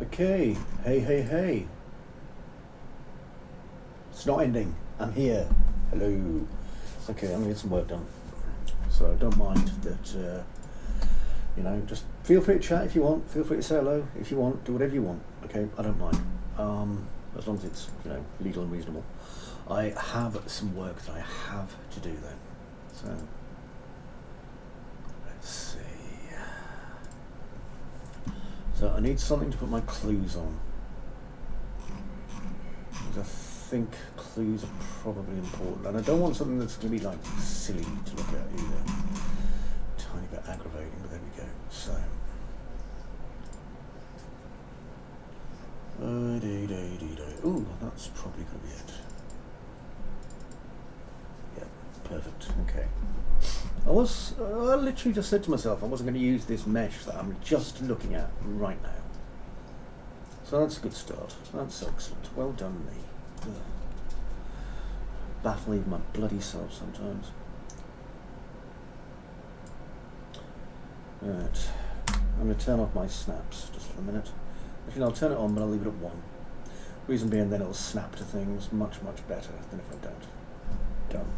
Okay, hey. It's not ending. I'm here. Hello. Okay, I'm gonna get some work done. So don't mind that, just feel free to chat if you want, feel free to say hello if you want, do whatever you want, okay? I don't mind. As long as it's, legal and reasonable. I have some work that I have to do then. So, let's see. So I need something to put my clues on. Because I think clues are probably important. And I don't want something that's going to be like silly to look at either. Tiny bit aggravating, but there we go. So. Ooh, that's probably going to be it. Yeah, perfect. Okay. I literally just said to myself I wasn't going to use this mesh that I'm just looking at right now. So that's a good start. That's excellent. Well done, me. Ugh. Baffling my bloody self sometimes. Right. I'm going to turn off my snaps just for a minute. Actually, I'll turn it on, but I'll leave it at 1. Reason being, then it'll snap to things much better than if I don't. Done.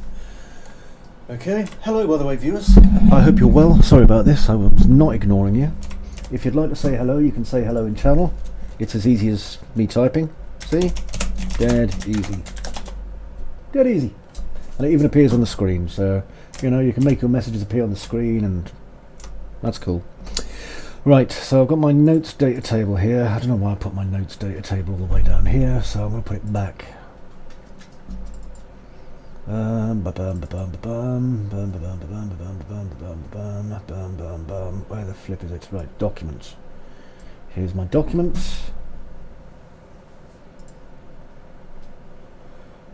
Okay, hello by the way viewers, I hope you're well. Sorry about this, I was not ignoring you. If you'd like to say hello, you can say hello in channel. It's as easy as me typing, see? Dead easy. Dead easy. And it even appears on the screen, so, you can make your messages appear on the screen and that's cool. Right, so I've got my notes data table here. I don't know why I put my notes data table all the way down here, so I'm going to put it back. Where the flip is it? Right, documents. Here's my documents.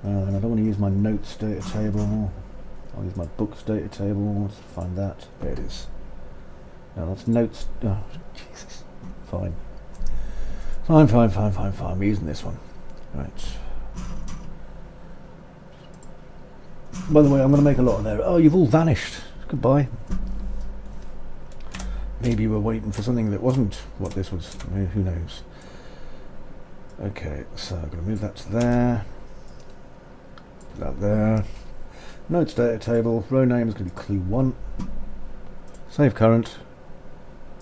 And I don't want to use my notes data table. I'll use my books data table. Let's find that. There it is. No, that's notes. Oh, Jesus. Fine. Fine. We're using this one. Right. By the way, I'm going to make a lot of there. Oh, you've all vanished. Goodbye. Maybe you were waiting for something that wasn't what this was. Who knows? Okay, so I'm going to move that to there. Put that there. Notes data table. Row name is going to be clue 1. Save current.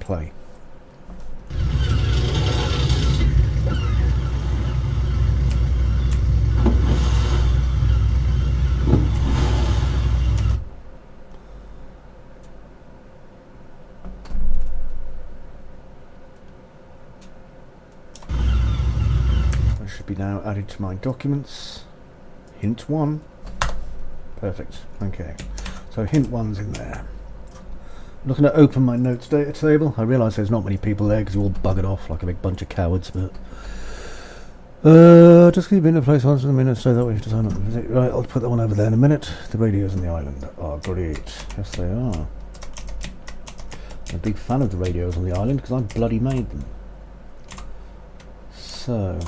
Play. Should be now added to my documents. Hint 1. Perfect. Okay. So hint 1's in there. I'm looking to open my notes data table. I realise there's not many people there because you all buggered off like a big bunch of cowards, but just keep in a place once in a minute so that we have to sign up. Right, I'll put that one over there in a minute. The radios on the island are great. Yes, they are. I'm a big fan of the radios on the island because I bloody made them. So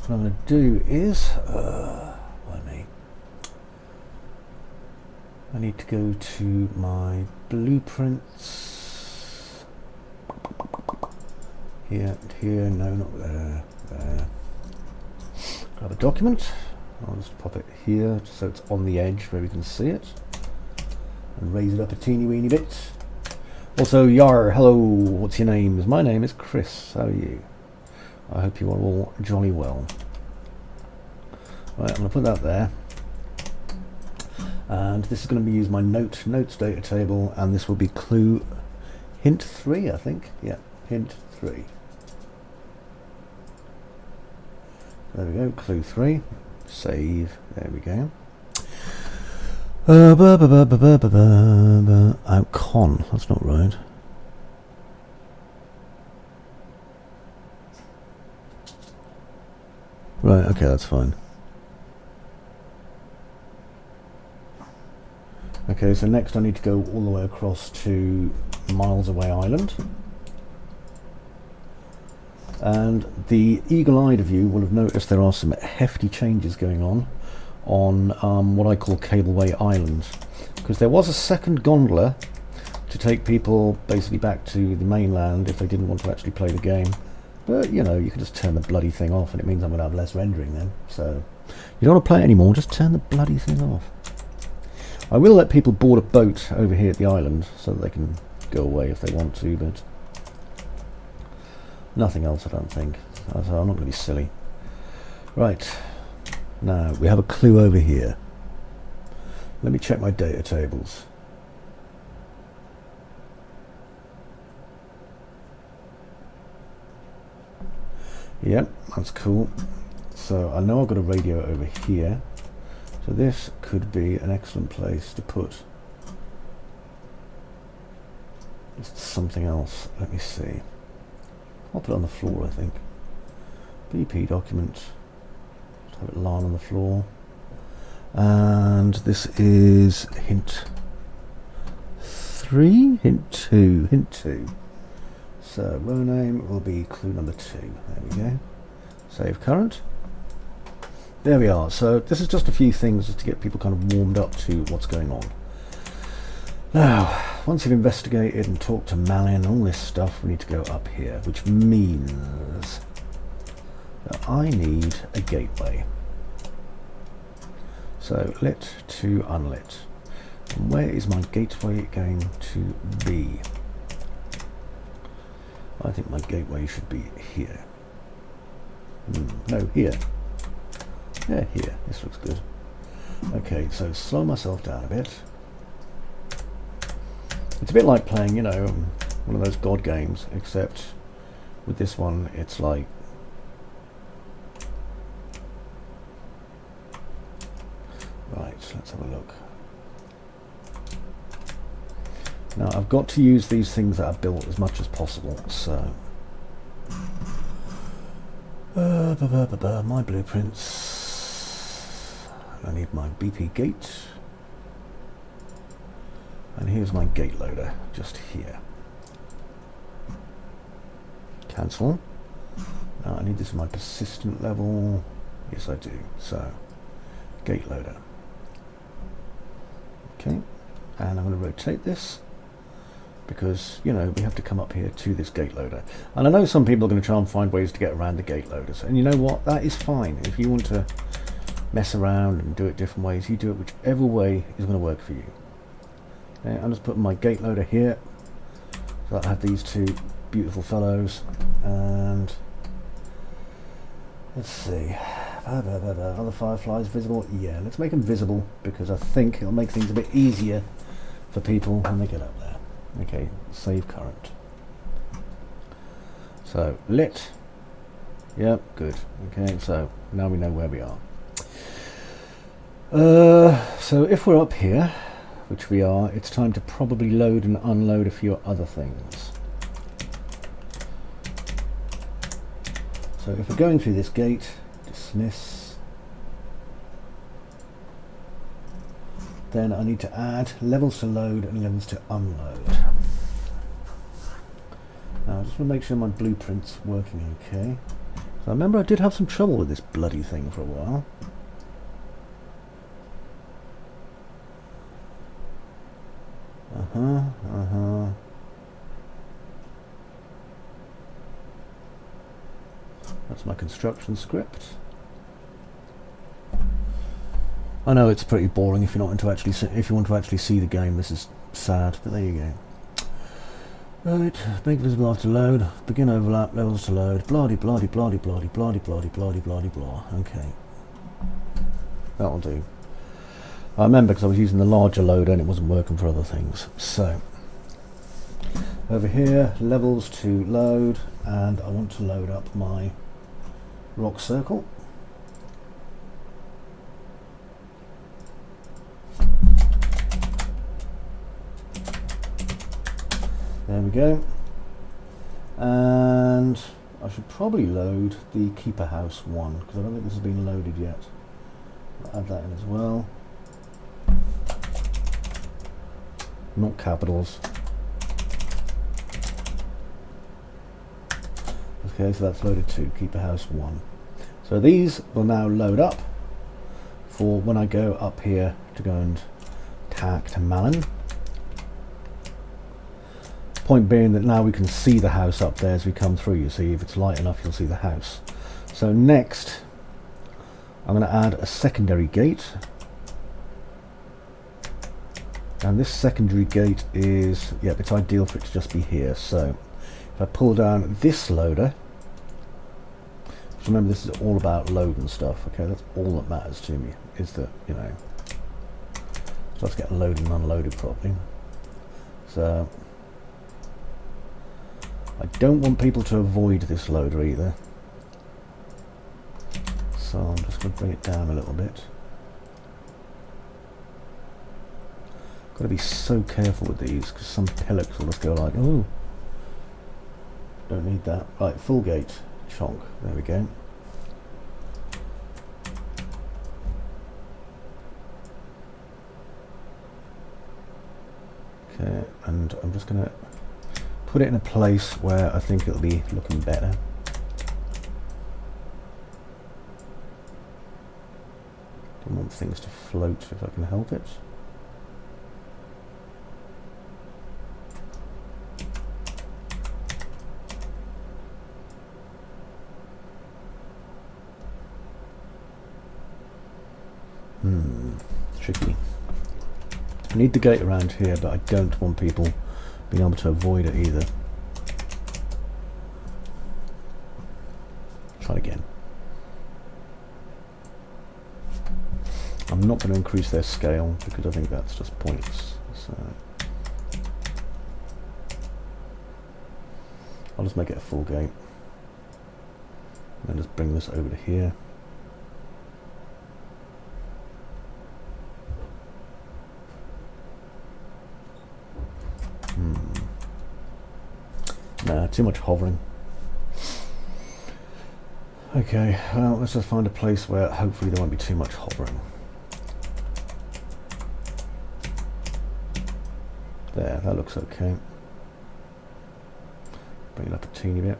what I'm going to do is, why me? I need to go to my blueprints. Here, no, not there, there. Grab a document. I'll just pop it here just so it's on the edge where we can see it. And raise it up a teeny weeny bit. Also, yar, hello, what's your names? My name is Chris, how are you? I hope you are all jolly well. Right, I'm going to put that there. And this is going to be use my notes data table, and this will be clue hint 3, I think. Yeah, hint 3. There we go, clue 3. Save. There we go. Outcon. That's not right. Right, okay, that's fine. Okay, so next I need to go all the way across to Miles Away Island. And the eagle-eyed of you will have noticed there are some hefty changes going on what I call Cableway Island. Because there was a second gondola to to take people basically back to the mainland if they didn't want to actually play the game. But, you know, you can just turn the bloody thing off and it means I'm going to have less rendering then. So, you don't want to play it anymore, just turn the bloody thing off. I will let people board a boat over here at the island so that they can go away if they want to, but nothing else I don't think. So I'm not going to be silly. Right, now we have a clue over here. Let me check my data tables. Yep, that's cool. So I know I've got a radio over here. So this could be an excellent place to put just something else. Let me see. I'll put it on the floor, I think. BP document. Just have it lying on the floor. And this is hint 3, hint 2, hint 2. So row name will be clue number 2. There we go. Save current. There we are. So this is just a few things just to get people kind of warmed up to what's going on. Now, once you've investigated and talked to Malin and all this stuff, we need to go up here, which means that I need a gateway. So lit to unlit. And where is my gateway going to be? I think my gateway should be here. No, here. Yeah, here. This looks good. Okay, so slow myself down a bit. It's a bit like playing, you know, one of those God games, except with this one, it's like right, let's have a look. Now I've got to use these things that I've built as much as possible, so my blueprints. I need my BP gate, and here's my gate loader just here. Cancel. Now I need this in my persistent level. Yes I do. So gate loader. Okay, and I'm going to rotate this because, you know, we have to come up here to this gate loader. And I know some people are going to try and find ways to get around the gate loaders, and you know what, that is fine. If you want to mess around and do it different ways, you do it whichever way is going to work for you. Okay, I'm just putting my gate loader here, so I have these two beautiful fellows, and let's see, are the fireflies visible? Yeah, let's make them visible because I think it'll make things a bit easier for people when they get up there. Okay, save current. So lit. Yep, good. Okay, so now we know where we are. So if we're up here, which we are, it's time to probably load and unload a few other things. So if we're going through this gate, dismiss, then I need to add levels to load and levels to unload. Now I just want to make sure my blueprint's working okay. So I remember I did have some trouble with this bloody thing for a while. That's my construction script. I know it's pretty boring if you're not into actually if you want to actually see the game. This is sad, but there you go. Right, make visible after load. Begin overlap levels to load. Blah de blah de blah de blah de blah de blah de blah de blah de blah. Okay, that'll do. I remember because I was using the larger loader and it wasn't working for other things. So over here, levels to load, and I want to load up my rock circle. There we go. And I should probably load the keeper house one because I don't think this has been loaded yet. I'll add that in as well. Not capitals. Okay, so that's loaded to keeper house 1. So these will now load up for when I go up here to go and tack to Malin. Point being that now we can see the house up there as we come through. You see, if it's light enough, you'll see the house. So next, I'm going to add a secondary gate. And this secondary gate is, yep, it's ideal for it to just be here. So if I pull down this loader, remember this is all about load and stuff, okay, that's all that matters to me, is that, you know, let's get loaded and unloaded properly. So I don't want people to avoid this loader either, so I'm just going to bring it down a little bit. Got to be so careful with these because some pellets will just go like, oh, don't need that. Right, full gate, chonk, there we go. Okay, and I'm just going to put it in a place where I think it'll be looking better. Don't want things to float if I can help it. Tricky. I need the gate around here, but I don't want people being able to avoid it either. Try it again. I'm not going to increase their scale because I think that's just pointless. So I'll just make it a full gate. And then just bring this over to here. Nah, too much hovering. Okay, well, let's just find a place where hopefully there won't be too much hovering. There, that looks okay. Bring it up a teeny bit.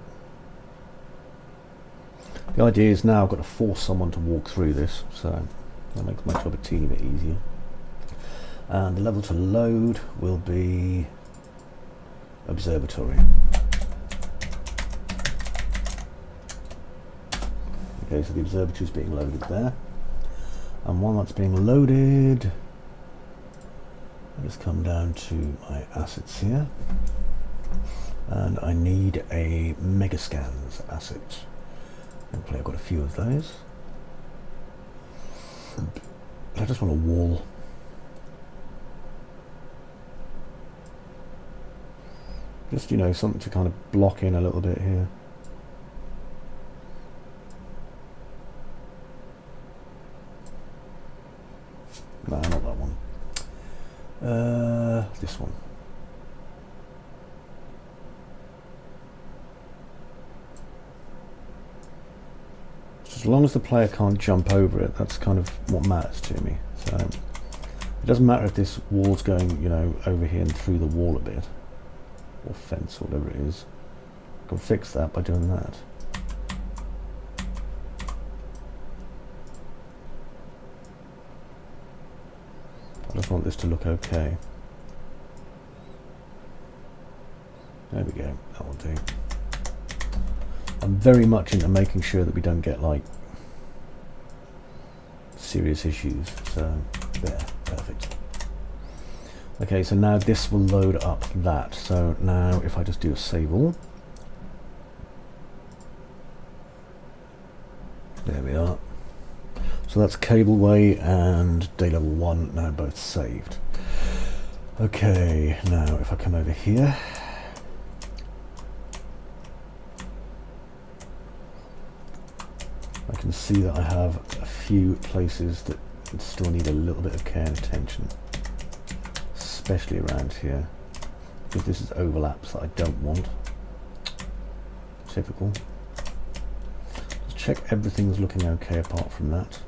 The idea is now I've got to force someone to walk through this, so that makes my job a teeny bit easier. And the level to load will be observatory. Okay, so the observatory is being loaded there, and while that's being loaded, I'll just come down to my assets here, and I need a Megascans asset. Hopefully I've got a few of those. But I just want a wall. Just, you know, something to kind of block in a little bit here. No, not that one. This one. As long as the player can't jump over it, that's kind of what matters to me. So it doesn't matter if this wall's going, you know, over here and through the wall a bit, or fence, or whatever it is. I can fix that by doing that. I just want this to look okay. There we go, that will do. I'm very much into making sure that we don't get like serious issues, so there, perfect. Okay, so now this will load up that. So now if I just do a save all, there we are. So that's cableway and day level 1 now both saved. Okay, now if I come over here, I can see that I have a few places that still need a little bit of care and attention, especially around here, because this is overlaps that I don't want. Typical. Let's check everything's looking okay apart from that.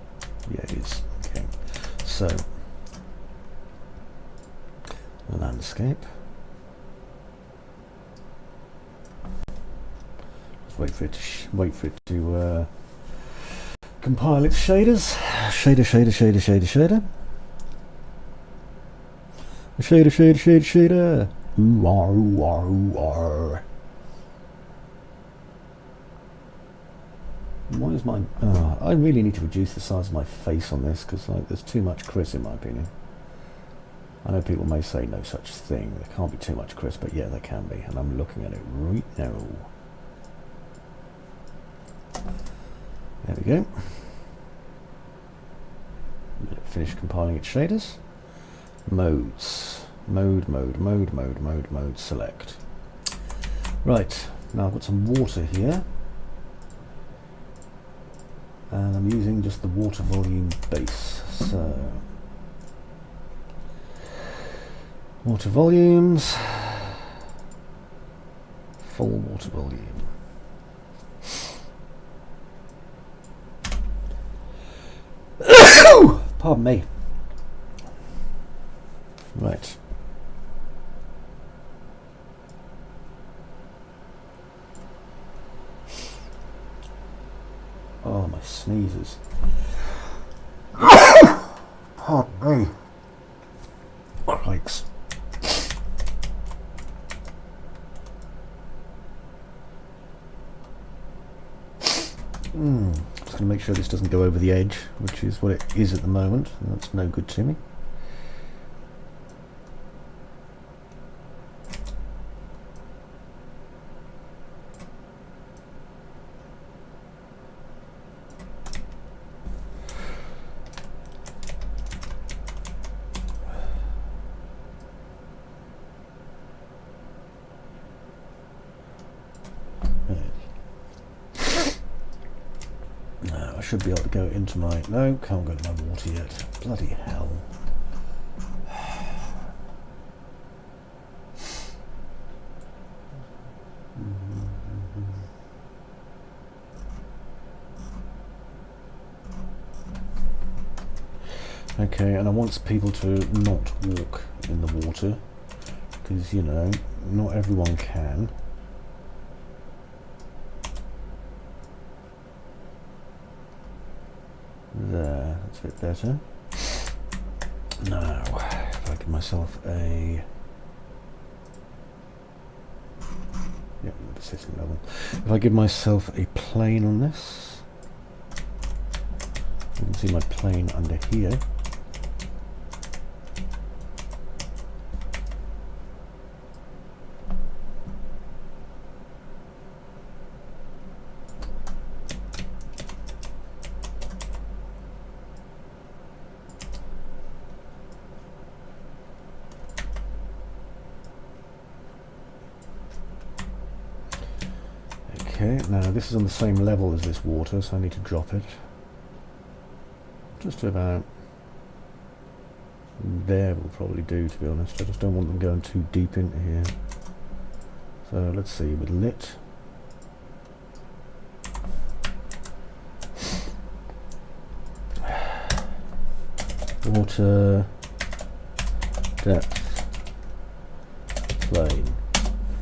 Yeah, it is. Okay, so landscape. Just wait for it to compile its shaders. Shader. Ooh, ar, ooh, ar, ooh, ar. Why is my... I really need to reduce the size of my face on this, because like, there's too much Chris in my opinion. I know people may say no such thing. There can't be too much Chris, but yeah, there can be. And I'm looking at it right now. There we go. Finish compiling its shaders. Modes. Mode, select. Right, now I've got some water here. And I'm using just the water volume base. So, water volumes, full water volume. Pardon me. Right. Oh, my sneezes. Pardon me. Crikes. Just going to make sure this doesn't go over the edge, which is what it is at the moment. That's no good to me. I should be able to go into my... No, can't go to my water yet. Bloody hell. Okay, and I want people to not walk in the water, because, you know, not everyone can. There, that's a bit better. Now, if I give myself a... Yep, the sitting level. If I give myself a plane on this, you can see my plane under here. Okay, now this is on the same level as this water, so I need to drop it just to about there. Will probably do, to be honest. I just don't want them going too deep into here. So let's see, with lit, water depth plane,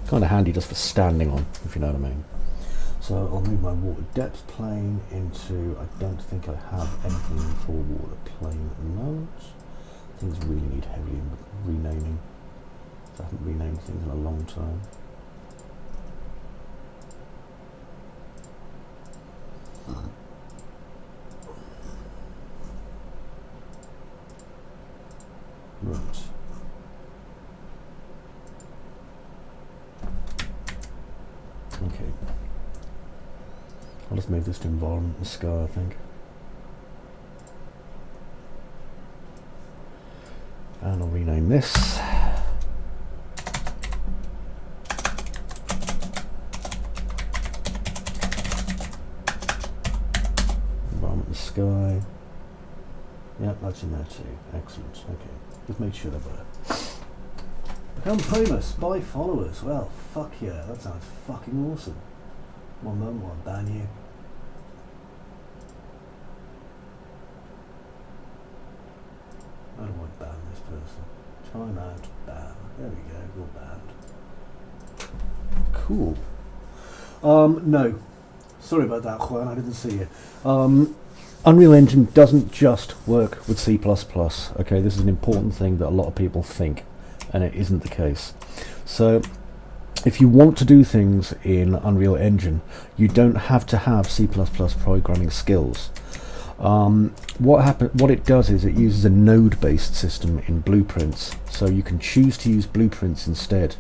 kind of handy just for standing on, if you know what I mean. So I'll move my water depth plane into, I don't think I have anything for water plane at the moment. Things really need heavy renaming. So I haven't renamed things in a long time. Right. Okay. I'll just move this to environment and sky, I think. And I'll rename this. Environment and sky. Yep, that's in there too. Excellent. Okay. Just make sure they're there. Become famous, buy followers. Well, fuck yeah, that sounds fucking awesome. One moment while I ban you. How do I ban this person? Time out, ban. There we go, you're banned. Cool. No. Sorry about that, Juan, I didn't see you. Unreal Engine doesn't just work with C++. Okay, this is an important thing that a lot of people think. and it isn't the case. So if you want to do things in Unreal Engine, you don't have to have C++ programming skills. What it does is it uses a node-based system in Blueprints, so you can choose to use Blueprints instead.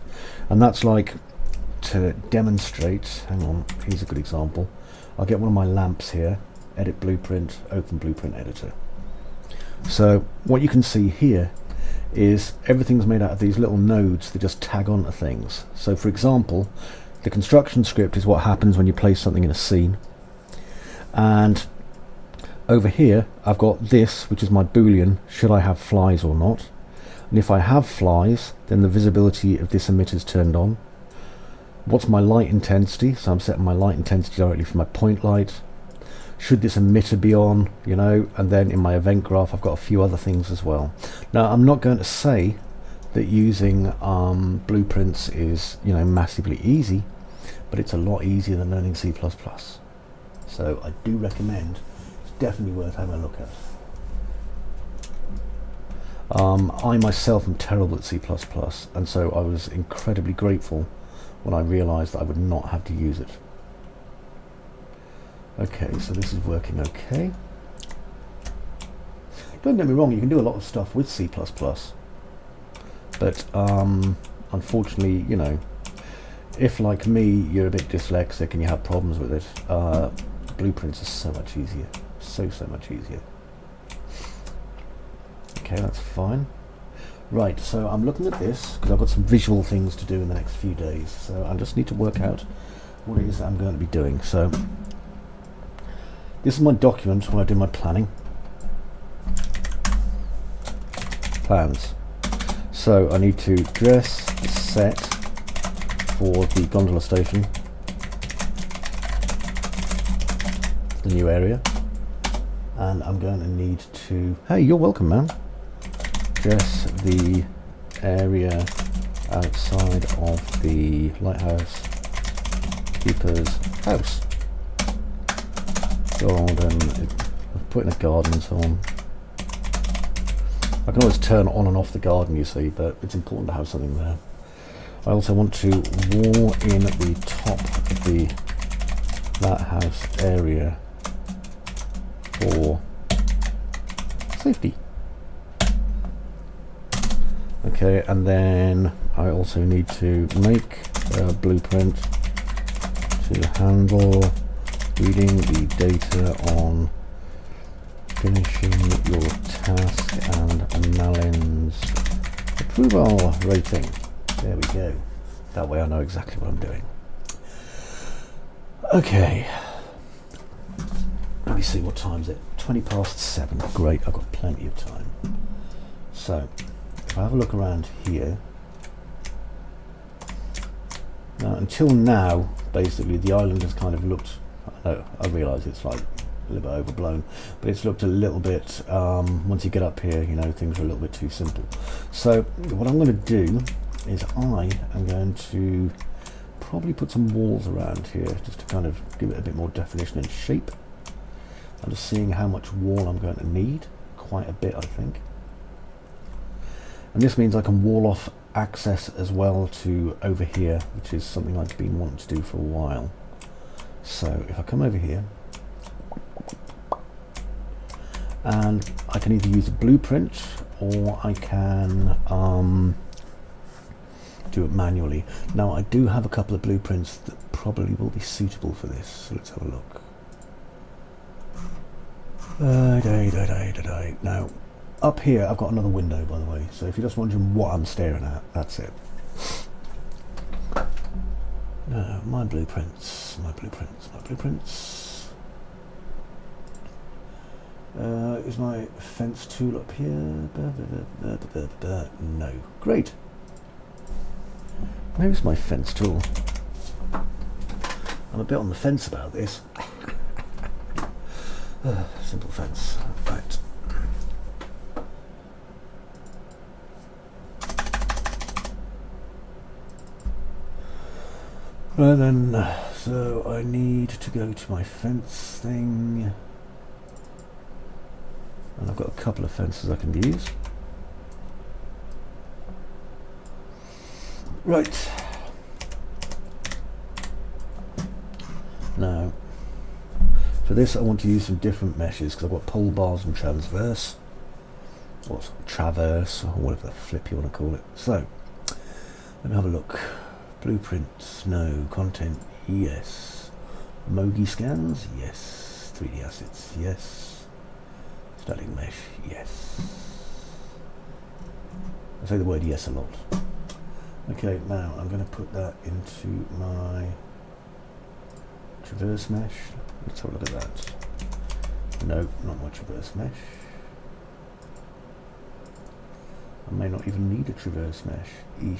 And that's like, to demonstrate, hang on, here's a good example. I'll get one of my lamps here, edit Blueprint, open Blueprint Editor. So what you can see here is everything's made out of these little nodes that just tag onto things. So for example, the construction script is what happens when you place something in a scene, and over here I've got this, which is my boolean, should I have flies or not, and if I have flies, then the visibility of this emitter is turned on. What's my light intensity? So I'm setting my light intensity directly for my point light. Should this emitter be on, you know, and then in my event graph I've got a few other things as well. Now I'm not going to say that using Blueprints is, you know, massively easy, but it's a lot easier than learning C++. So I do recommend, it's definitely worth having a look at. I myself am terrible at C++, and so I was incredibly grateful when I realised that I would not have to use it. Okay, so this is working okay. Don't get me wrong, you can do a lot of stuff with C++, but unfortunately, you know, if like me you're a bit dyslexic and you have problems with it, Blueprints are so much easier, so much easier. Okay, that's fine. Right, so I'm looking at this because I've got some visual things to do in the next few days, so I just need to work out what it is that I'm going to be doing. So this is my document where I do my planning. Plans. So I need to dress the set for the gondola station, the new area, and I'm going to need to, hey, you're welcome, man, dress the area outside of the lighthouse keeper's house. Garden, I've put in a garden and so on. I can always turn on and off the garden, you see, but it's important to have something there. I also want to wall in the top of the lighthouse area for safety. Okay, and then I also need to make a blueprint to handle reading the data on finishing your task and Malin's approval rating. There we go. That way I know exactly what I'm doing. Okay. Let me see, what time is it? 7:20. Great, I've got plenty of time. So, if I have a look around here, now, until now, basically the island has kind of looked, I realise it's like a little bit overblown, but it's looked a little bit, once you get up here, you know, things are a little bit too simple. So what I'm going to do is I am going to probably put some walls around here just to kind of give it a bit more definition and shape. I'm just seeing how much wall I'm going to need, quite a bit I think. And this means I can wall off access as well to over here, which is something I've been wanting to do for a while. So if I come over here, and I can either use a blueprint or I can do it manually. Now I do have a couple of blueprints that probably will be suitable for this, so let's have a look. Now up here I've got another window, by the way, so if you're just wondering what I'm staring at, that's it. No, my blueprints. Is my fence tool up here? No. Great. Where's my fence tool? I'm a bit on the fence about this. Simple fence. Right. And then, so I need to go to my fence thing. And I've got a couple of fences I can use. Right. Now, for this I want to use some different meshes because I've got pole bars and transverse, or traverse, or whatever the flip you want to call it. So, let me have a look. Blueprints, no. Content, yes. Mogi scans, yes. 3D assets, yes. Static mesh, yes. I say the word yes a lot. Okay, now I'm going to put that into my traverse mesh. Let's have a look at that. No, not my traverse mesh. I may not even need a traverse mesh. Eesh.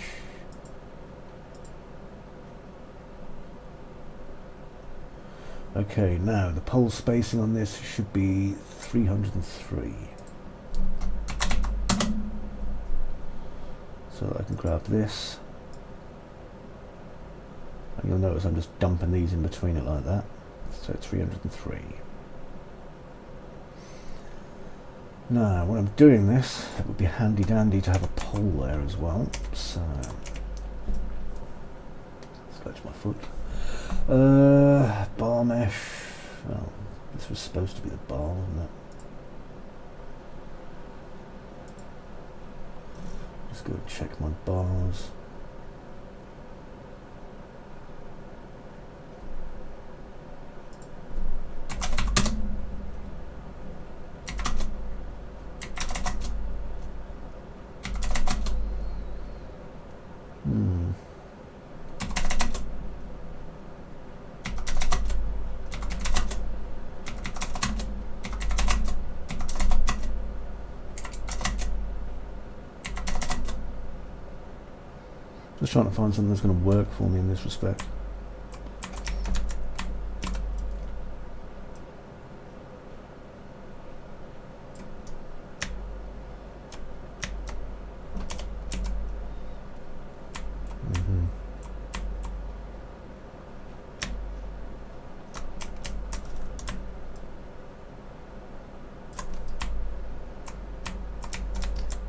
Okay, now the pole spacing on this should be 303. So I can grab this. And you'll notice I'm just dumping these in between it like that. So 303. Now, when I'm doing this, it would be handy dandy to have a pole there as well. So, scratch my foot. Bar mesh. Well, this was supposed to be the bar, wasn't it? Let's go check my bars. Just trying to find something that's going to work for me in this respect.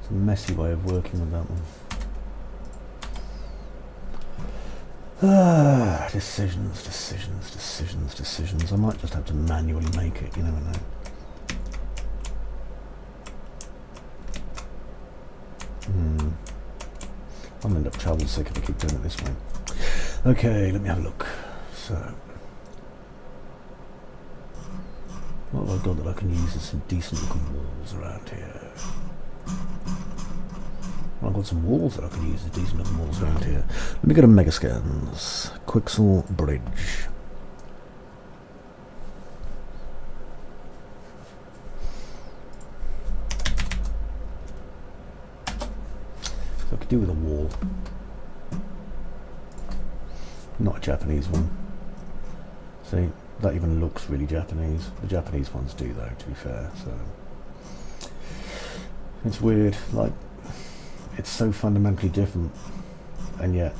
It's a messy way of working with that one. Decisions. I might just have to manually make it, you never know. I'll end up trouble sick if I keep doing it this way. Okay, let me have a look. So, what have I got that I can use as some decent looking walls around here? I've got some walls that I can use as decent looking walls around here. Let me go to Megascans. Quixel Bridge. So I could do with a wall. Not a Japanese one. See, that even looks really Japanese. The Japanese ones do though, to be fair, so it's weird, like it's so fundamentally different and yet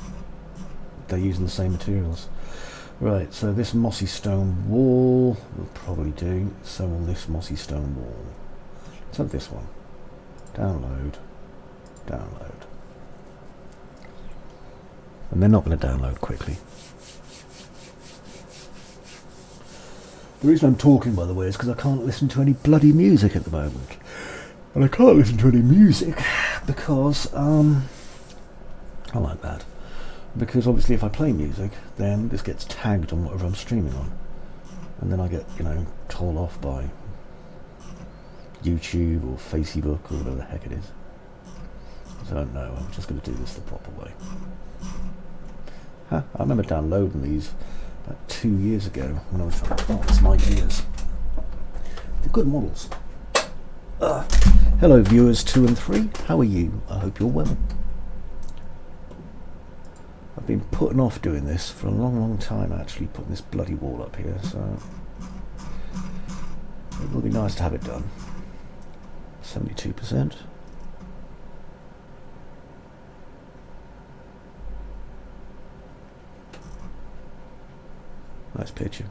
they're using the same materials. Right, so this mossy stone wall will probably do, so will this mossy stone wall. Let's have this one. Download. And they're not going to download quickly. The reason I'm talking, by the way, is because I can't listen to any bloody music at the moment. And I can't listen to any music because, I like that. Because obviously if I play music, then this gets tagged on whatever I'm streaming on. And then I get, told off by YouTube or Facebook or whatever the heck it is. So no, I'm just going to do this the proper way. I remember downloading these about 2 years ago when I was trying to it's my years. They're good models. Hello viewers 2 and 3, how are you? I hope you're well. I've been putting off doing this for a long time actually, putting this bloody wall up here, so it will be nice to have it done. 72%. Nice picture.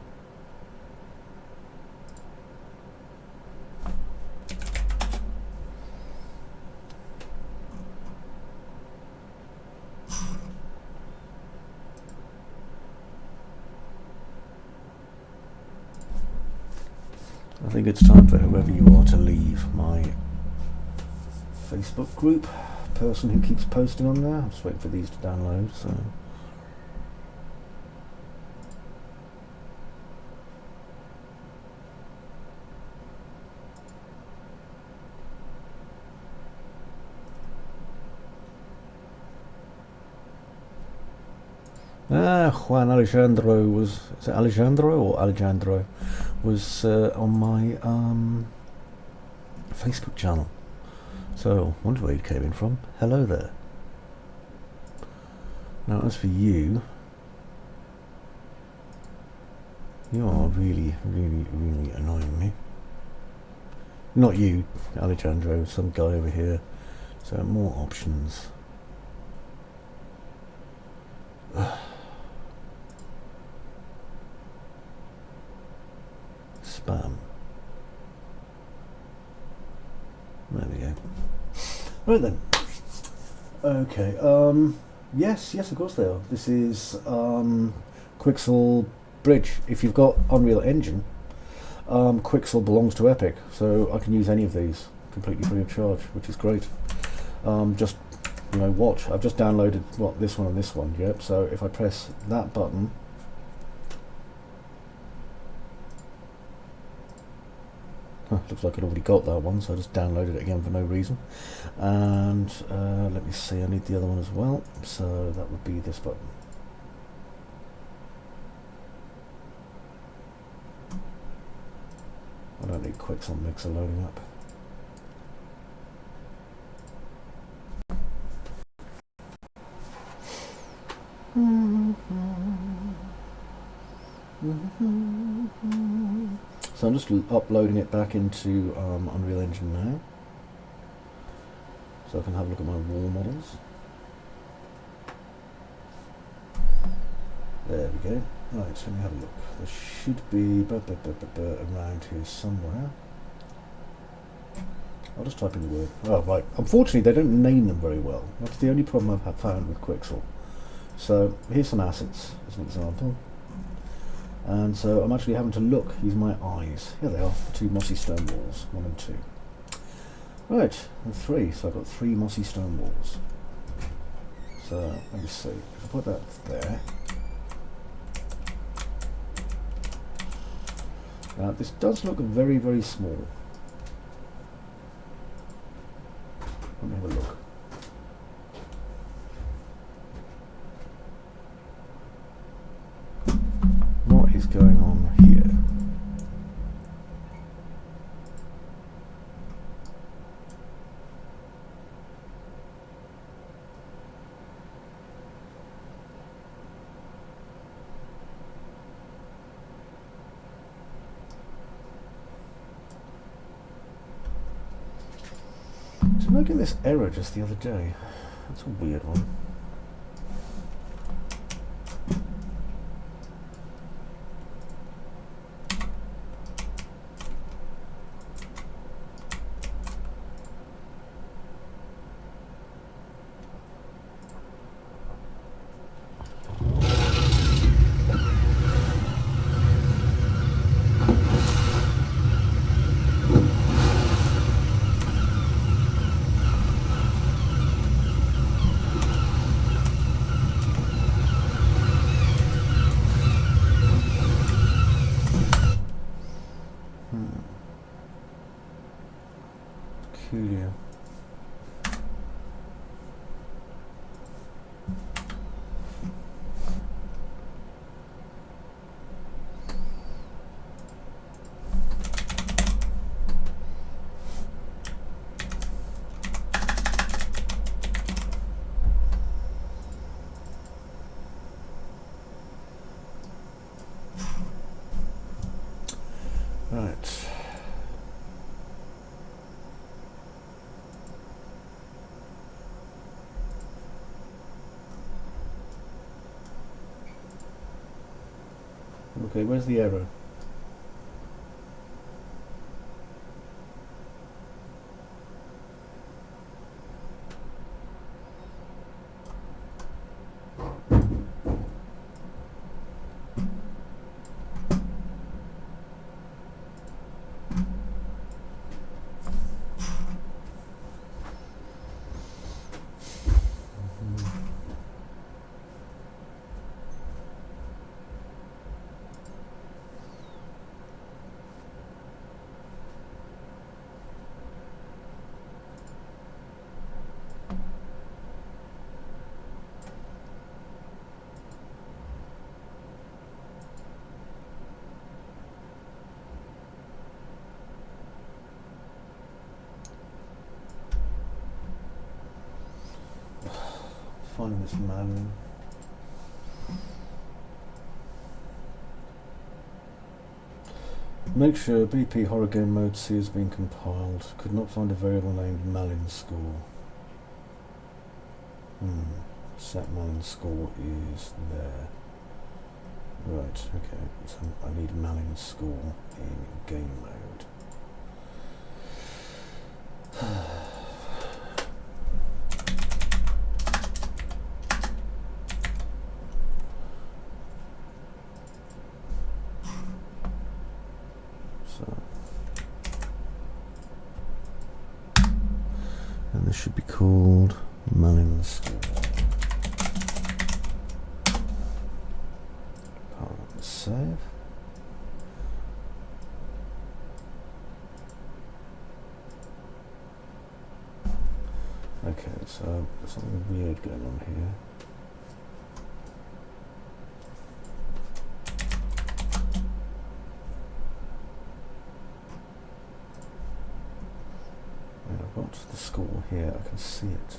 I think it's time for whoever you are to leave my Facebook group. Person who keeps posting on there. I'm just waiting for these to download, so. Juan Alejandro was, is it Alejandro or Alejandro, was on my Facebook channel. So, wonder where he came in from. Hello there. Now, as for you, you are really, really, really annoying me. Not you, Alejandro, some guy over here. So, more options. Spam. There we go. Right then. Okay. Yes, of course they are. This is Quixel Bridge. If you've got Unreal Engine, Quixel belongs to Epic, so I can use any of these completely free of charge, which is great. Just watch. I've just downloaded this one and this one. Yep. So if I press that button. Looks like I'd already got that one, so I just downloaded it again for no reason. And let me see, I need the other one as well, so that would be this button. I don't need Quixel Mixer loading up. So I'm just uploading it back into Unreal Engine now, so I can have a look at my wall models. There we go. Right, so let me have a look. There should be around here somewhere. I'll just type in the word. Oh, right. Unfortunately, they don't name them very well. That's the only problem I've found with Quixel. So here's some assets as an example. And so I'm actually having to look, use my eyes. Here they are, the two mossy stone walls, 1 and 2. Right, and 3, so I've got 3 mossy stone walls. So, let me see, if I put that there. Now, this does look very, very small. Let me have a look. What is going on here? Did I get this error just the other day? That's a weird one. Peculiar. Right. Okay, where's the error? finding this man. Make sure BP Horror Game Mode C has been compiled. Could not find a variable named Malin score. Set Malin score is there. Right, okay. So I need Malin score in game mode. And this should be called Malin score. Save. Okay, so there's something weird going on here. I've got the score here, I can see it.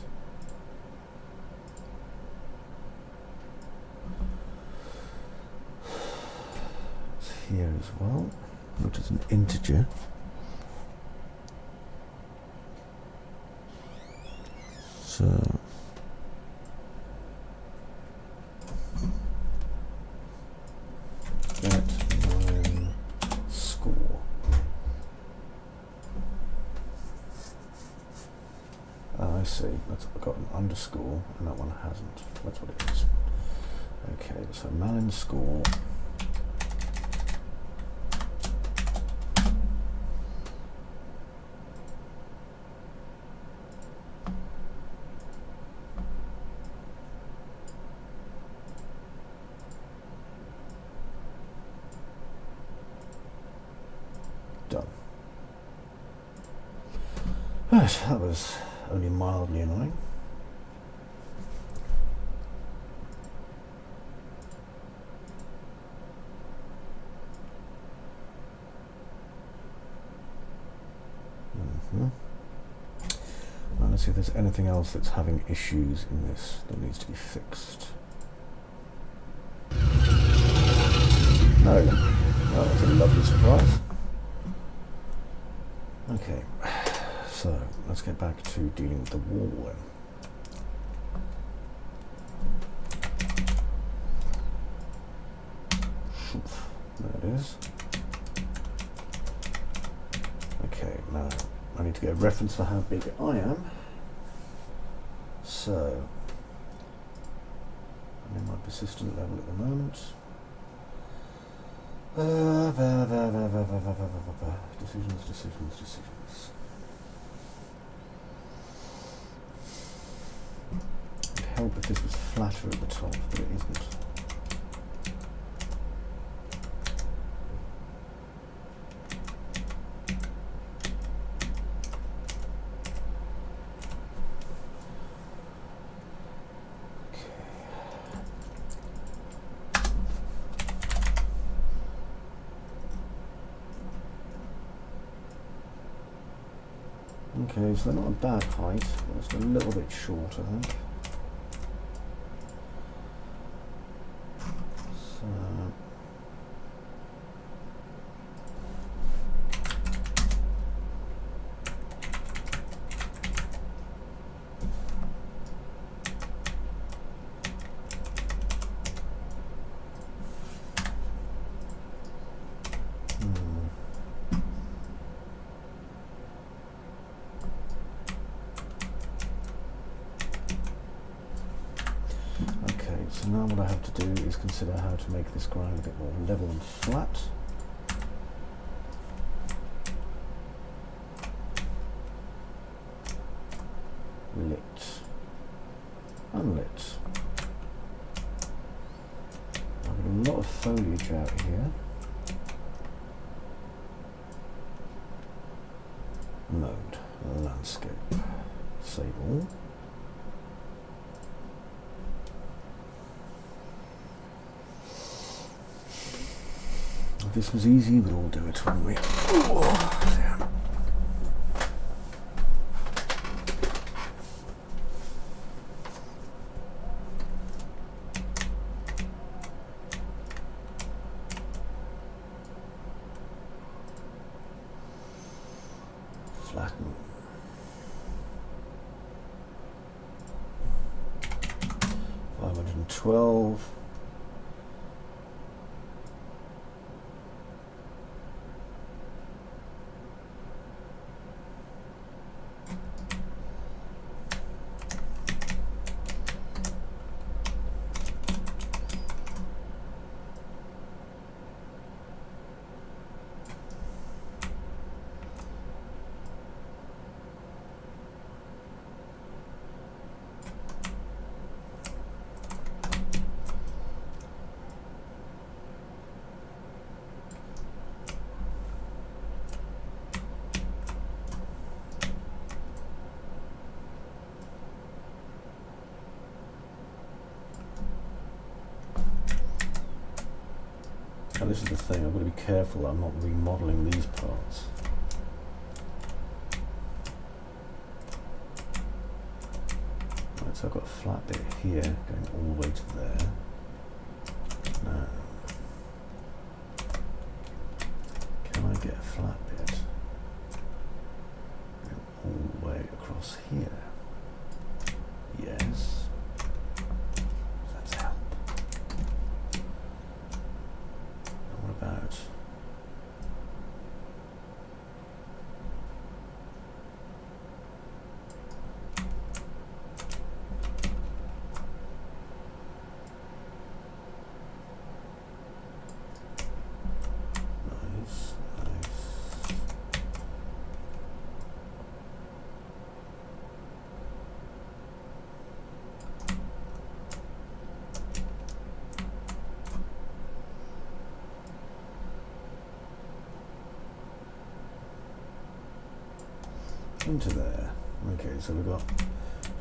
It's here as well, which is an integer. So get my score. I see. That's got an underscore, and that one hasn't. That's what it is. Okay, so Malin score. Done. Right, that was only mildly annoying. Now let's see if there's anything else that's having issues in this that needs to be fixed. No. Well, that's a lovely surprise. Okay, so let's get back to dealing with the wall then. There it is. Okay, now I need to get a reference for how big I am. So I'm in my persistent level at the moment. Decisions. It'd help if this was flatter at the top, but it isn't. Okay, so they're not a bad height, but it's a little bit short, I think. So So now what I have to do is consider how to make this ground a bit more level and flat. Lit. Unlit. I've got a lot of foliage out here. Mode. Landscape. Save all. If this was easy, we'd all do it, wouldn't we? Oh, damn. Flatten. $512. Now this is the thing, I've got to be careful I'm not remodelling these parts. Right, so I've got a flat bit here going all the way to there. Now, can I get a flat bit going all the way across here? Yes. Let's help. About nice. Into there. Okay, so we've got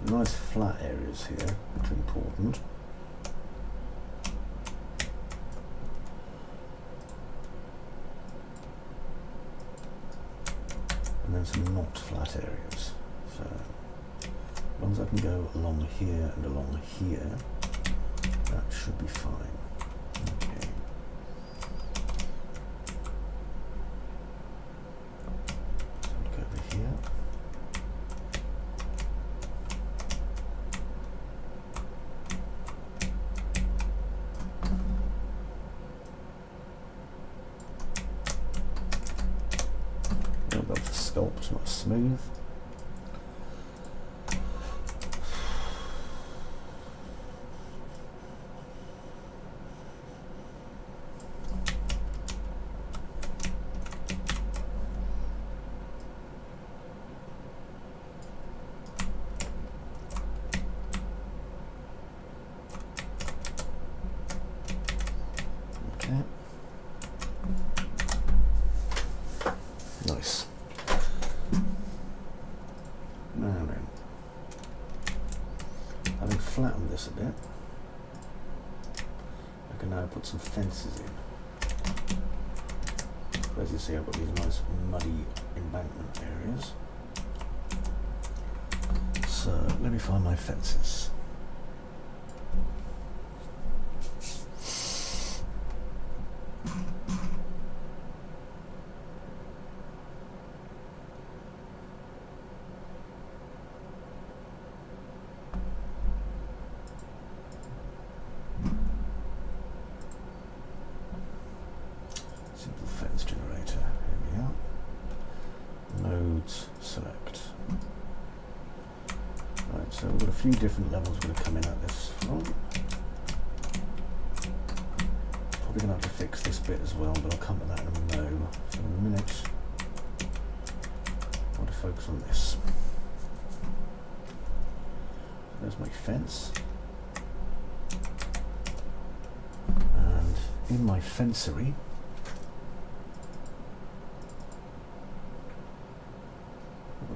some nice flat areas here, which are important. And then some not flat areas. So as long as I can go along here and along here, that should be fine. Okay. So look over here. Sculpt, not smooth. Okay. Nice. Now then, having flattened this a bit, I can now put some fences in. As you see, I've got these nice muddy embankment areas. So let me find my fences. Simple fence generator, here we are. Nodes, select. Right, so we've got a few different levels we're going to come in at this from. Probably going to have to fix this bit as well, but I'll come to that in a mo. So in a minute, I want to focus on this. There's my fence. And in my fencery,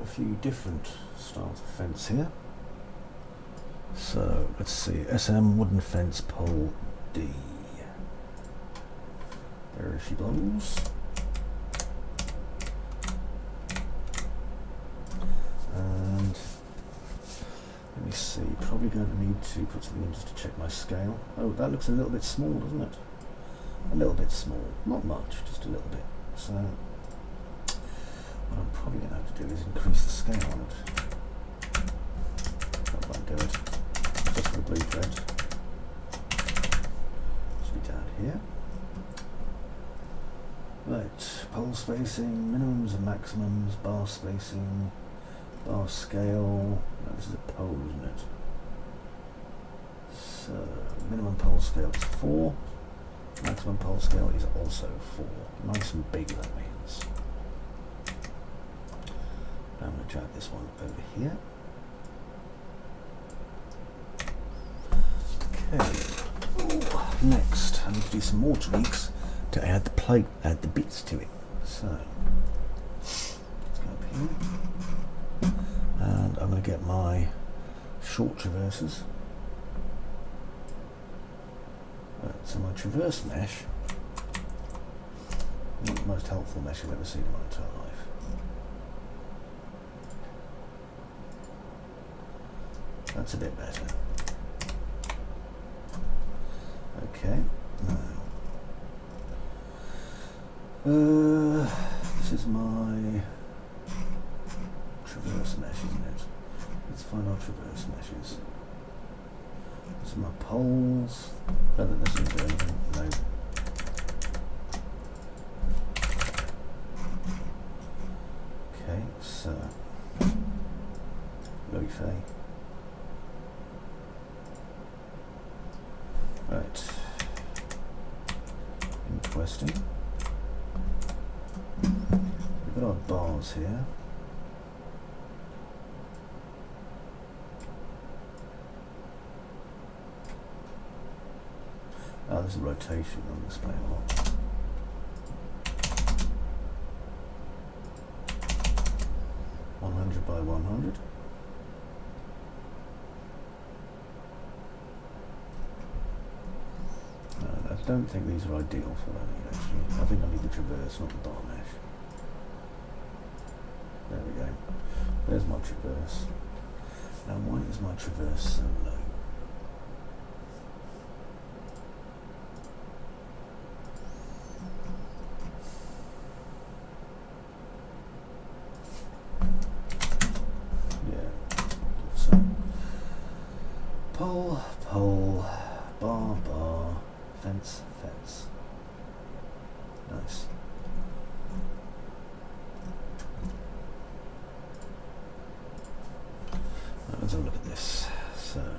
a few different styles of fence here. So let's see, SM wooden fence pole D. There she blows. And let me see, probably going to need to put something in just to check my scale. Oh, that looks a little bit small, doesn't it? A little bit small, not much, just a little bit. So What I'm probably going to have to do is increase the scale on it. That won't do it. Just for the blue thread. Should be down here. Right, pole spacing, minimums and maximums, bar spacing, bar scale. No, this is a pole, isn't it? So, minimum pole scale is 4. Maximum pole scale is also 4. Nice and big, that means. Now I'm going to drag this one over here. Okay. Ooh, next, I need to do some more tweaks to add the plate, add the bits to it. So, let's go up here. And I'm going to get my short traverses. Right, so my traverse mesh, not the most helpful mesh I've ever seen in my entire life. That's a bit better. Okay, now this is my traverse mesh, isn't it? Let's find our traverse meshes. These are my poles. I don't think this is doing anything. No. Okay, so Wickie. Right. Interesting. We've got our bars here. Oh, there's a rotation on this plane. 100 by 100. I don't think these are ideal for that actually. I think I need the traverse, not the bar mesh. There we go. There's my traverse. Now why is my traverse so low? Pole, bar, fence. Nice. Let's have a look at this. So, okay.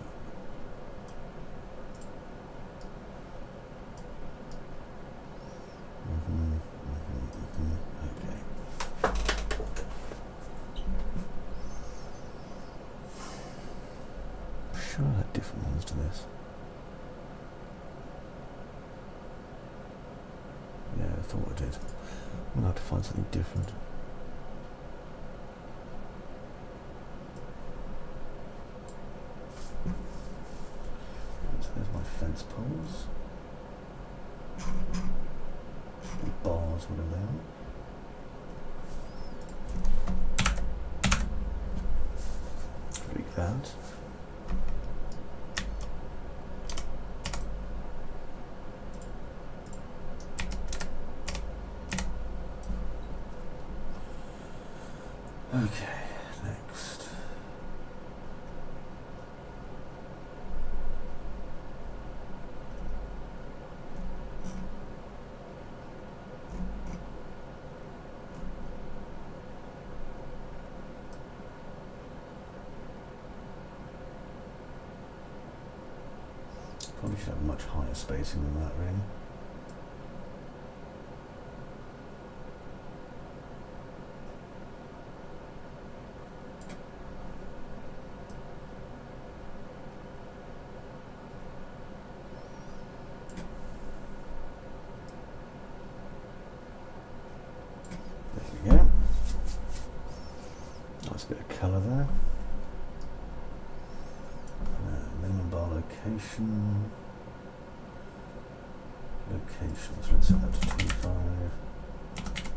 Sure, I had different ones to this. Yeah, I thought I did. I'm gonna have to find something different. So there's my fence poles. The bars, whatever they are. Tweak that. Okay, next. Probably should have much higher spacing than that, really. Nice bit of colour there. Minimum bar location. Locations, let's set that to 25.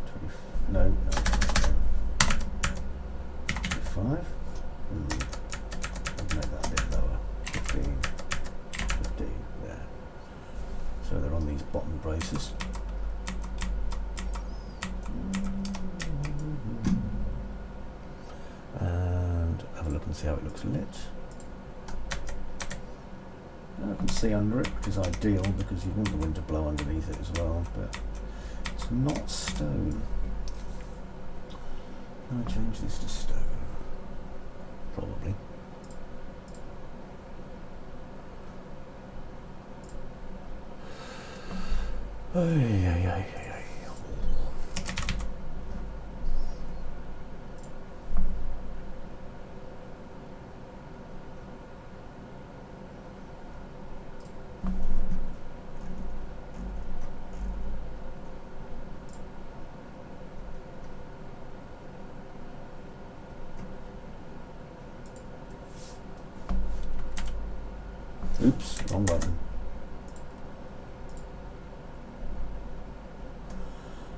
20, no. 25. I'll make that a bit lower. 15. There. So they're on these bottom braces. see how it looks lit. And I can see under it, which is ideal because you want the wind to blow underneath it as well, but it's not stone. Can I change this to stone? Probably. Oops, wrong button.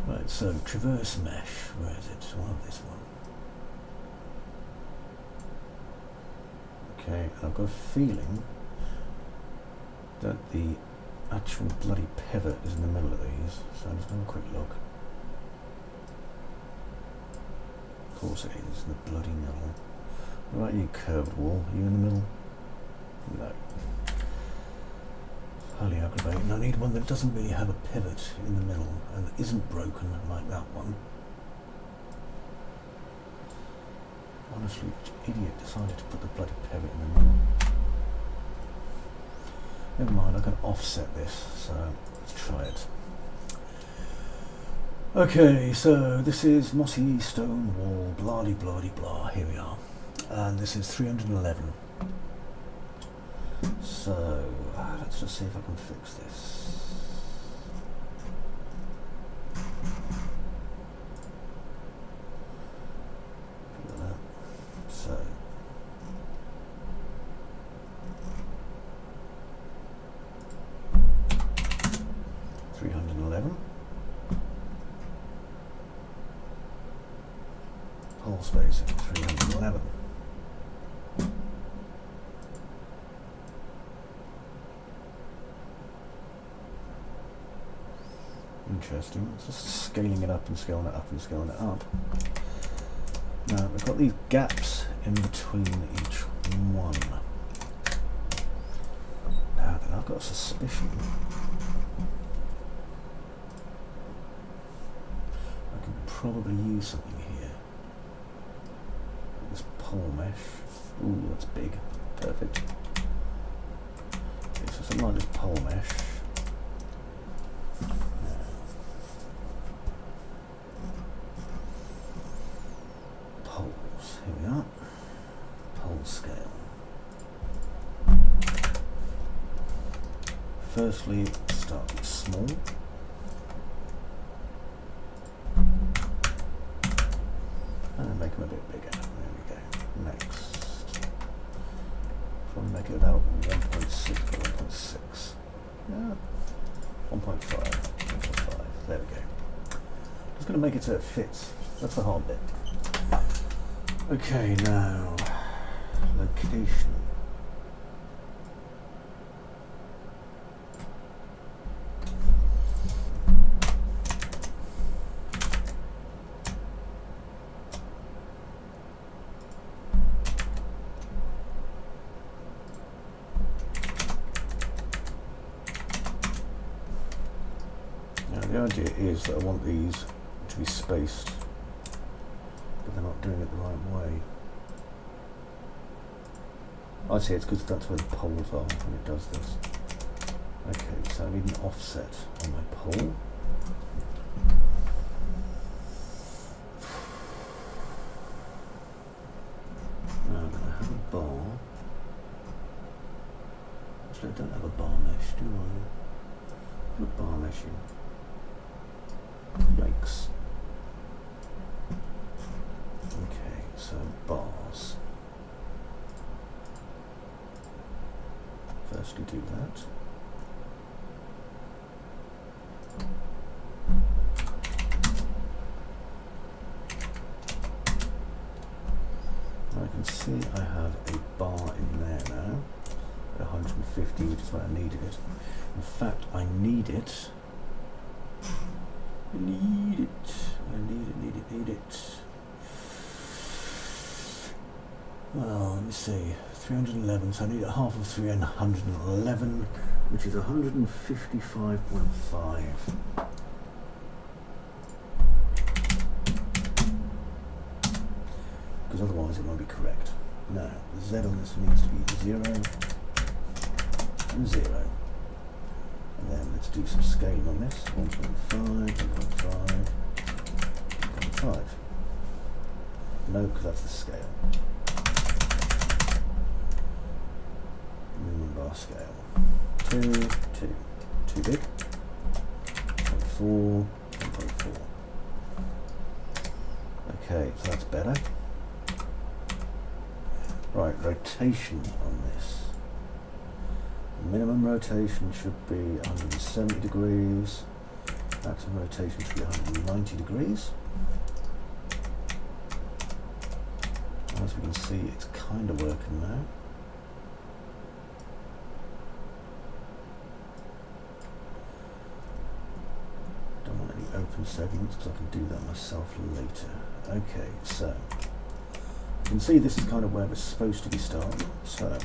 Right, so traverse mesh, where is it? Well, this one. Okay, and I've got a feeling that the actual bloody pivot is in the middle of these, so I'm just going to have a quick look. Of course it is, in the bloody middle. What about you, curved wall? Are you in the middle? No. Highly aggravating. I need one that doesn't really have a pivot in the middle and that isn't broken like that one. Honestly, which idiot decided to put the bloody pivot in the middle? Never mind, I can offset this, so let's try it. Okay, so this is mossy stone wall, blah-de-blah-de-blah, here we are. And this is 311. So, let's just see if I can fix this. Look at that. So, $311. Hole spacing, 311. Interesting. It's just scaling it up and scaling it up and scaling it up. Now we've got these gaps in between each one. Now then, I've got a suspicion I can probably use something here. This pole mesh. Ooh, that's big. Perfect. Okay, so something like this pole mesh. Here we are. Pole scale. Firstly, start with small. And then make them a bit bigger. There we go. Next. Probably make it about 1.6 by 1.6. Yeah. 1.5. 1.5. There we go. Just going to make it so it fits. That's the hard bit. Okay, now, location. Now, the idea is that I want these to be spaced. They're not doing it the right way. I see, it's because that's where the poles are when it does this. Okay, so I need an offset on my pole. Now I'm going to have a bar. Actually, I don't have a bar mesh, do I? Put a bar mesh in. Yikes. Okay, so bars. Firstly do that. I can see I have a bar in there now, at 150, which is where I needed it. In fact, I need it. I need it. Well, me see, 311, so I need half of 311, which is 155.5. Because otherwise it won't be correct. Now, the Z on this needs to be 0 and 0. And then let's do some scaling on this. 1.5, 1.5, 1.5. No, because that's the scale. Minimum bar scale. 2, 2. Too big. 1.4, 1.4. Okay, so that's better. Right, rotation on this. Minimum rotation should be 170 degrees. Maximum rotation should be 190 degrees. As we can see, it's kind of working now. Don't want any open segments because I can do that myself later. Okay, so you can see this is kind of where we're supposed to be starting. So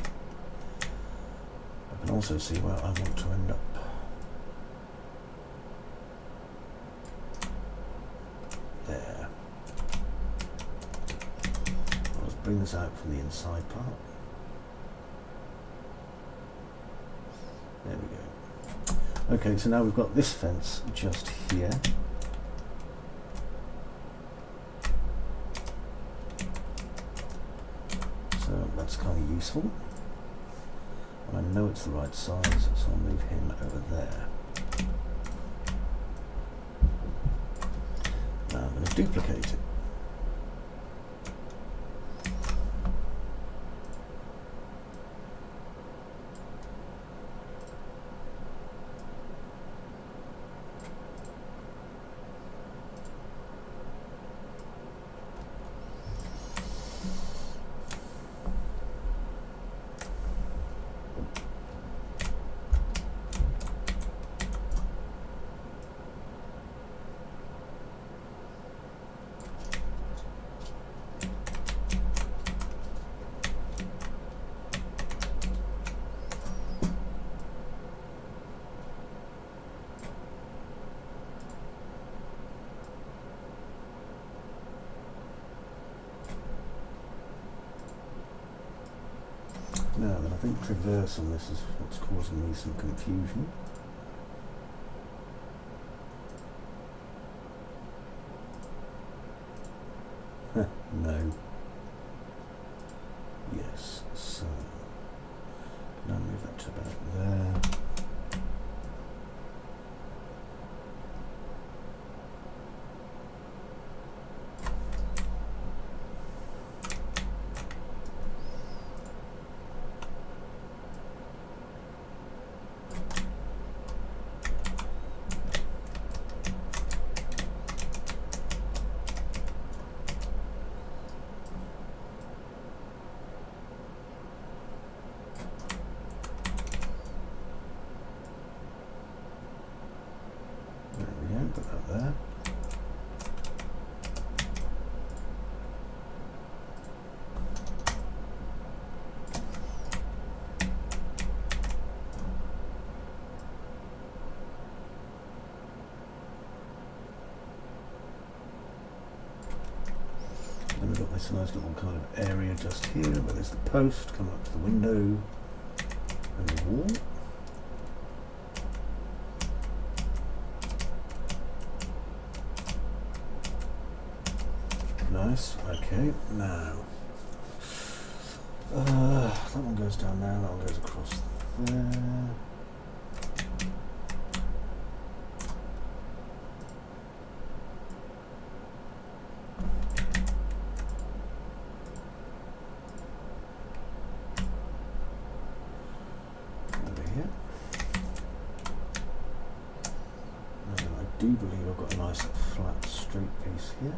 I can also see where I want to end up. There. Let's bring this out from the inside part. There we go. Okay, so now we've got this fence just here. So that's kind of useful. And I know it's the right size, so I'll move him over there. Now I'm going to duplicate it. Now then, I think traverse on this is what's causing me some confusion. No. Yes, so now move that to about there. Put that there. Then we've got this nice little kind of area just here where there's the post, come up to the window and the wall. Nice, okay, now that one goes down there, that one goes across there. Over here. Now, I do believe I've got a nice flat straight piece here.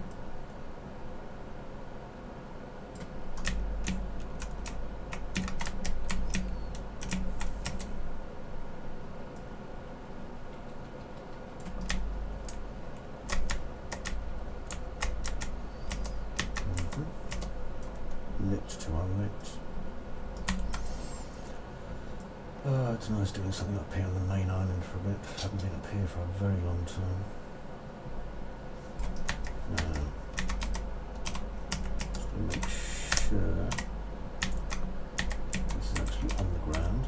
Lit to unlit. It's nice doing something up here on the main island for a bit. Haven't been up here for a very long time. Now, just going to make sure this is actually on the ground.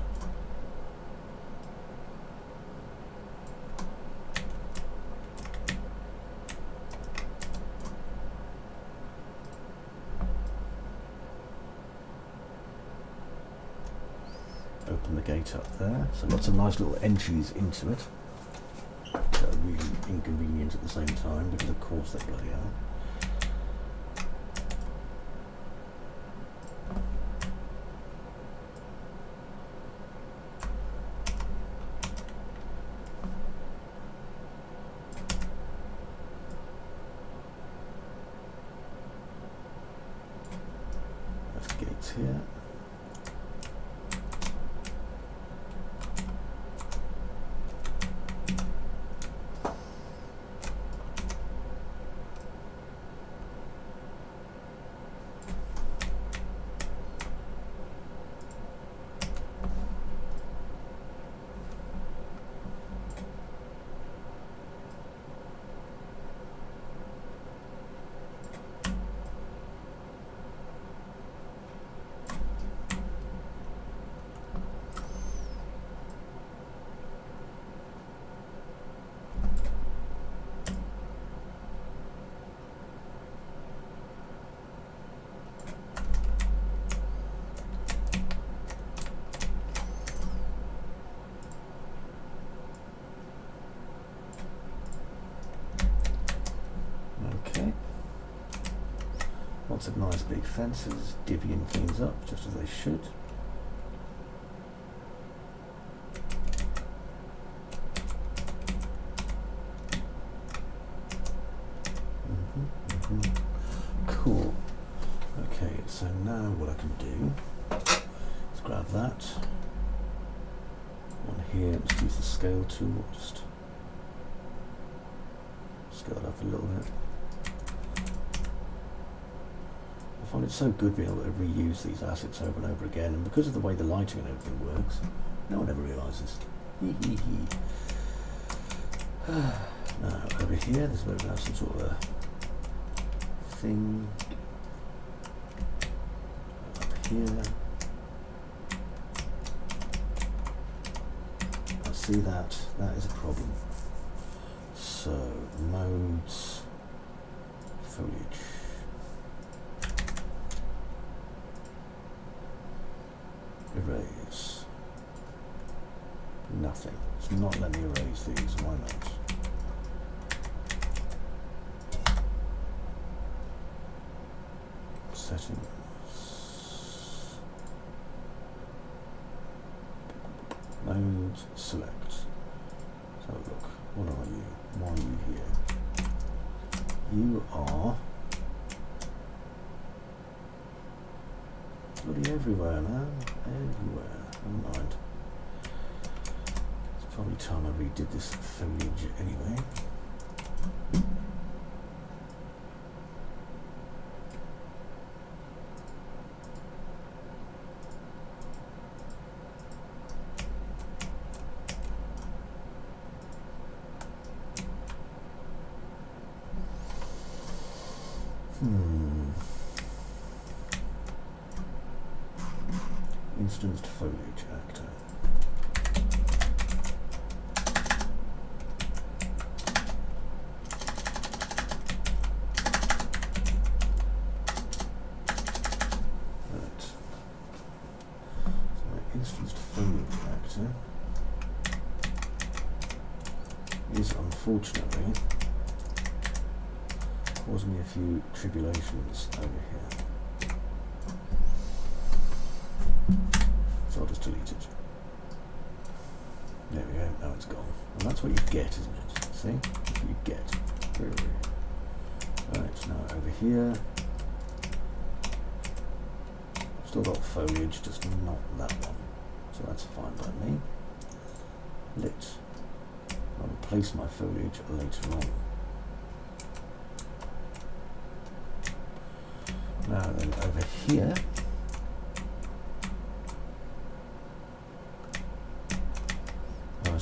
Open the gate up there, so lots of nice little entries into it that are really inconvenient at the same time, because of course they bloody are. There's gates here. Okay. Lots of nice big fences, divvying things up just as they should. Cool. Okay, so now what I can do is grab that one here, just use the scale tool, just scale it up a little bit. I find it so good being able to reuse these assets over and over again, and because of the way the lighting and everything works, no one ever realises. Now over here, there's going to have some sort of a thing up here. I see that. That is a problem. So modes, foliage. Erase. Nothing. It's not letting me erase these. Why not? Settings. Modes. Select. So look. What are you? Why are you here? You are bloody everywhere, man. Everywhere. Never mind. It's probably time I redid this foliage anyway. Instanced foliage actor. Right. So my instanced foliage actor is unfortunately causing me a few tribulations over here. So I'll just delete it. There we go, now it's gone. And that's what you get, isn't it? See? That's what you get. Right, now over here. I've still got foliage, just not that one. So that's fine by me. Lit. I'll replace my foliage later on. Now then over here,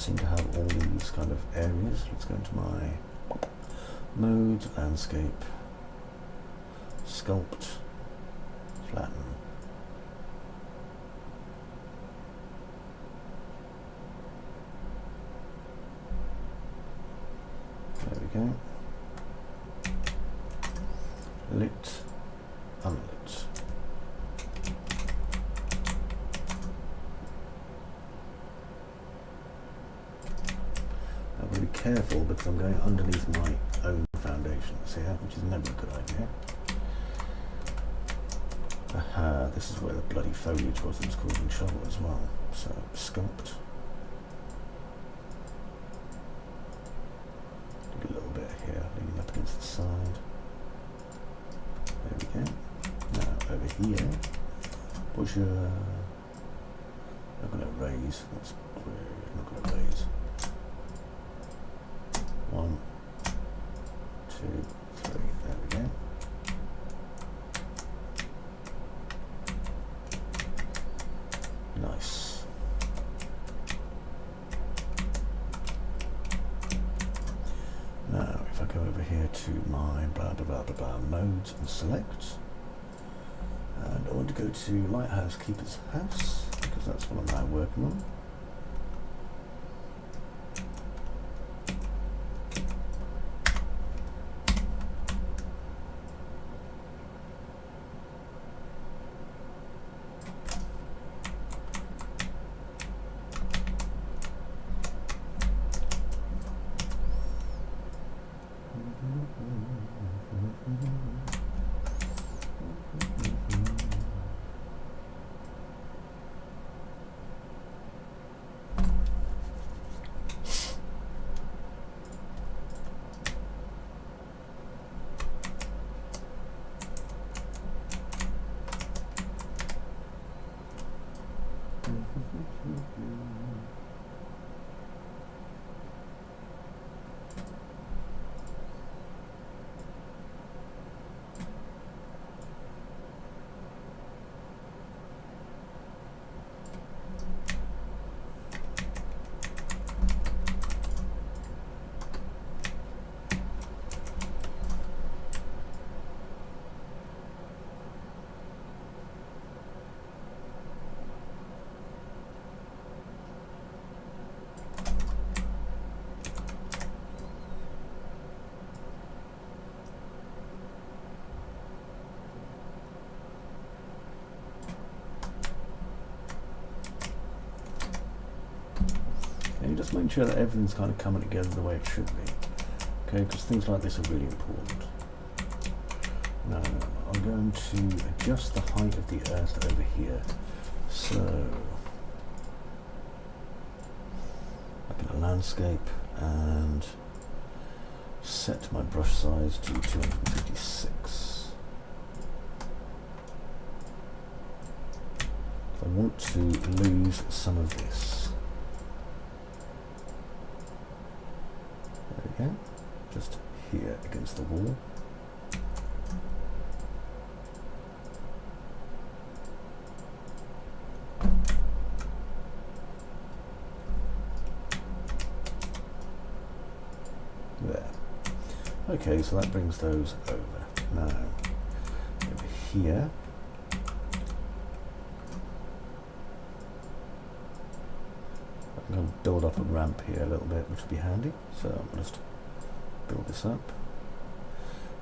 seem to have all these kind of areas. Let's go into my mode, landscape, sculpt, flatten. There we go. Lit, unlit. I've got to be careful because I'm going underneath my own foundations here, which is never a good idea. Aha, this is where the bloody foliage was that was causing trouble as well. So, sculpt. Do a little bit here, leaning up against the side. There we go. Now, over here, push not going to raise, that's weird, not going to raise. 1, 2, 3, there we go. Nice. Now, if I go over here to my blah blah blah blah blah modes and select, and I want to go to Lighthouse Keeper's House because that's what I'm now working on. And just make sure that everything's kind of coming together the way it should be. Okay, because things like this are really important. Now, I'm going to adjust the height of the earth over here. So, like in a landscape, and set my brush size to 256. I want to lose some of this. There we go. Just here against the wall. There. Okay, so that brings those over. Now, over here, I'm going to build up a ramp here a little bit, which will be handy. So I'll just build this up,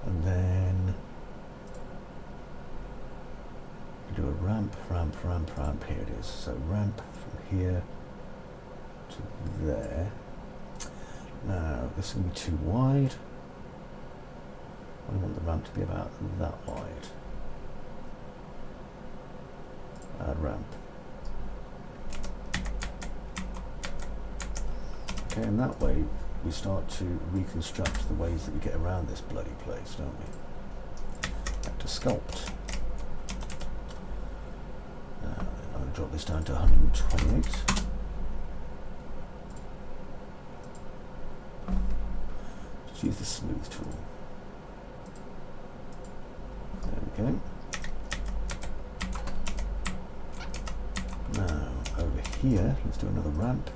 and then do a ramp. Here it is. So ramp from here to there. Now this is going to be too wide. I want the ramp to be about that wide. Add ramp. Okay, and that way we start to reconstruct the ways that we get around this bloody place, don't we? Back to sculpt. Now I'm going to drop this down to 128. Just use the smooth tool. There we go. Now over here, let's do another ramp.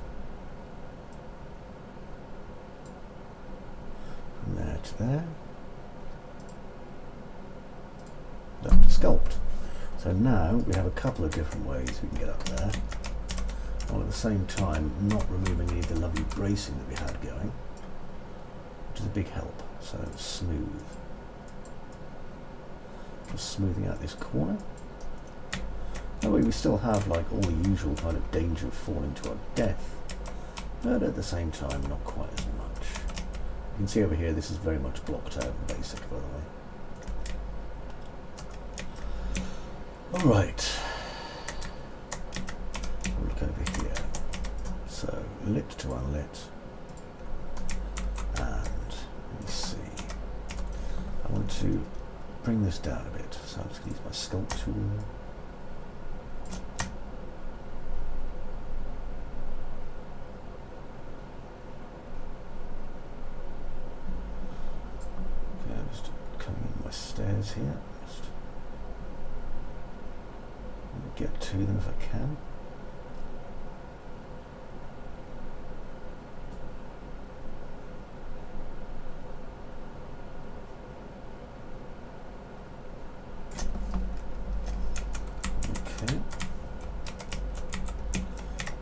Right there. Left to sculpt. So now we have a couple of different ways we can get up there, while at the same time not removing any of the lovely bracing that we had going, which is a big help. So smooth. Just smoothing out this corner. That way we still have like all the usual kind of danger of falling to our death, but at the same time not quite as much. You can see over here this is very much blocked out in basic, by the way. Alright, look over here. So lit to unlit, and let me see, I want to bring this down a bit, so I'm just going to use my sculpt tool. Okay, I'm just coming in my stairs here. Just get to them if I can. Okay.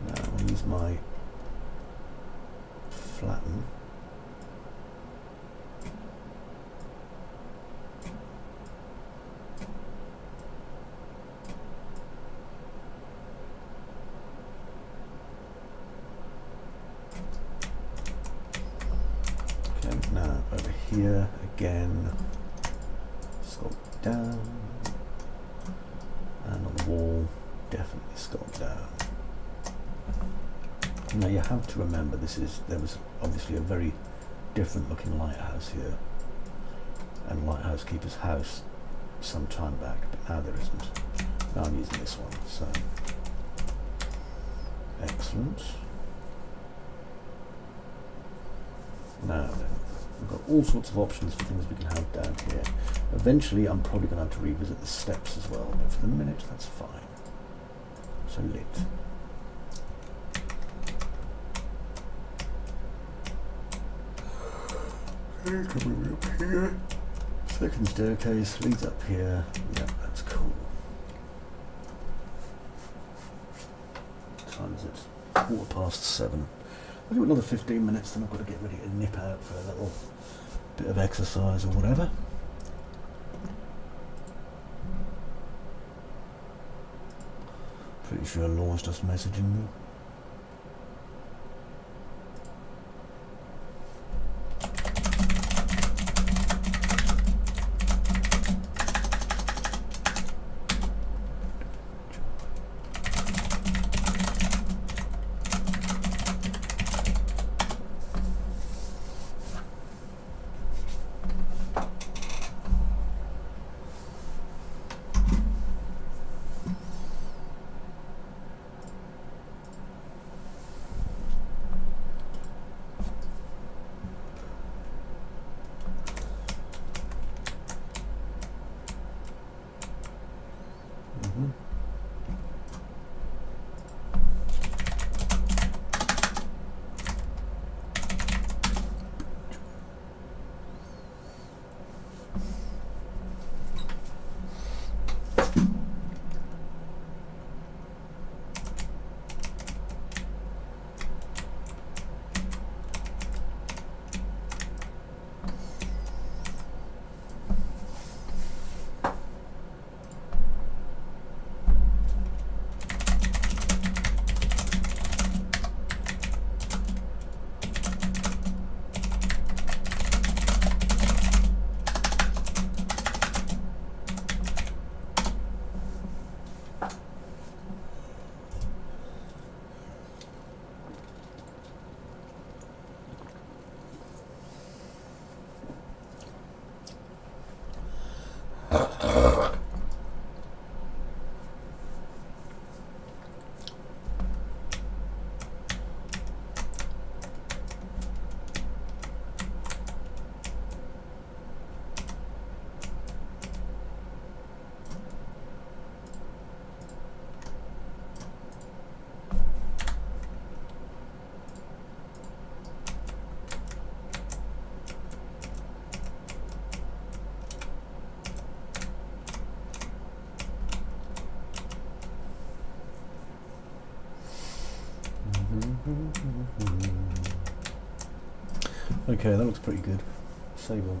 Now I'll use my flatten. Now over here again, sculpt down, and on the wall, definitely sculpt down. Now you have to remember there was obviously a very different looking lighthouse here, and Lighthouse Keeper's House some time back, but now there isn't. Now I'm using this one, so excellent. Now then, we've got all sorts of options for things we can have down here. Eventually I'm probably going to have to revisit the steps as well, but for the minute that's fine. So lit. Okay, coming up here. Second staircase leads up here. Yep, that's cool. What time is it? 7:15. I'll do another 15 minutes, then I've got to get ready to nip out for a little bit of exercise or whatever. Pretty sure Laura's just messaging me. Okay, that looks pretty good. Save all.